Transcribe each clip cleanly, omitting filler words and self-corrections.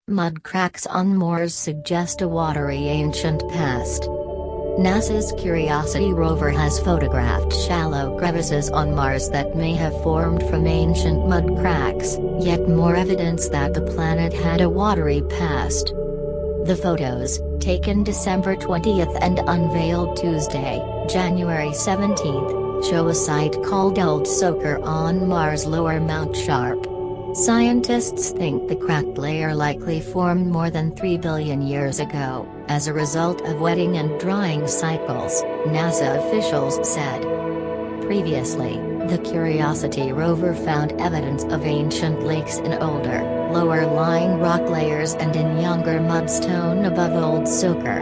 Mud cracks on Mars suggest a watery ancient past. NASA's Curiosity rover has photographed shallow crevices on Mars that may have formed from ancient mud cracks, yet more evidence that the planet had a watery past. The photos, taken December 20th and unveiled Tuesday, January 17th, show a site called Old Soker on Mars' lower Mount Sharp. Scientists think the cracked layer likely formed more than 3 billion years ago, as a result of wetting and drying cycles, NASA officials said. Previously, the Curiosity rover found evidence of ancient lakes in older, lower-lying rock layers and in younger mudstone above Old Soker.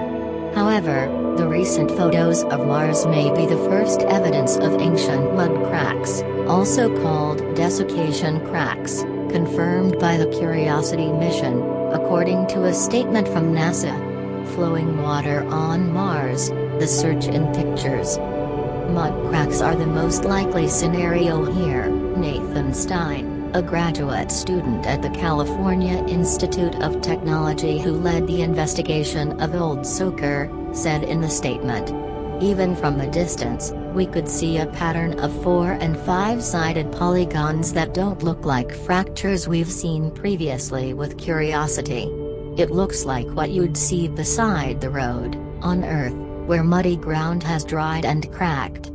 However, the recent photos of Mars may be the first evidence of ancient mud cracks, also called desiccation cracks, confirmed by the Curiosity mission, according to a statement from NASA. Flowing water on Mars, the search in pictures. Mud cracks are the most likely scenario here, Nathan Stein, a graduate student at the California Institute of Technology who led the investigation of Old Soker, said in the statement. Even from a distance, we could see a pattern of 4- and 5-sided polygons that don't look like fractures we've seen previously with Curiosity. It looks like what you'd see beside the road, on Earth, where muddy ground has dried and cracked.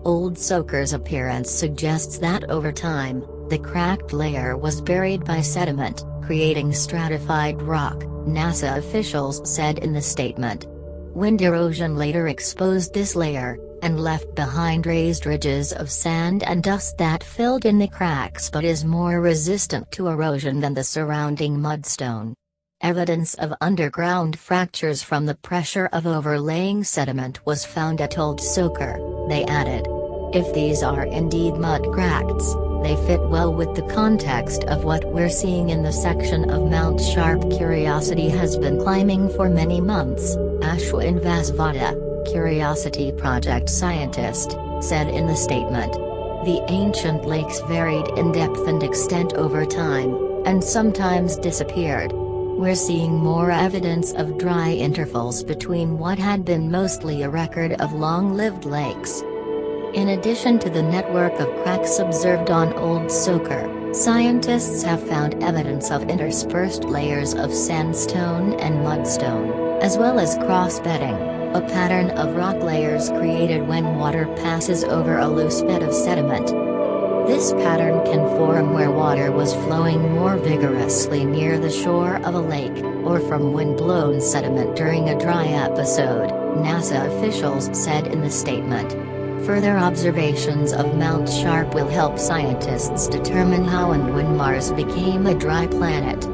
Old Soker's appearance suggests that over time, the cracked layer was buried by sediment, creating stratified rock, NASA officials said in the statement. Wind erosion later exposed this layer, and left behind raised ridges of sand and dust that filled in the cracks but is more resistant to erosion than the surrounding mudstone. Evidence of underground fractures from the pressure of overlaying sediment was found at Old Soker, they added. If these are indeed mud cracks, they fit well with the context of what we're seeing in the section of Mount Sharp Curiosity has been climbing for many months, Ashwin Vasvada, Curiosity Project scientist, said in the statement. The ancient lakes varied in depth and extent over time, and sometimes disappeared. We're seeing more evidence of dry intervals between what had been mostly a record of long-lived lakes. In addition to the network of cracks observed on Old Soker, scientists have found evidence of interspersed layers of sandstone and mudstone, as well as cross-bedding, a pattern of rock layers created when water passes over a loose bed of sediment. This pattern can form where water was flowing more vigorously near the shore of a lake, or from wind-blown sediment during a dry episode, NASA officials said in the statement. Further observations of Mount Sharp will help scientists determine how and when Mars became a dry planet.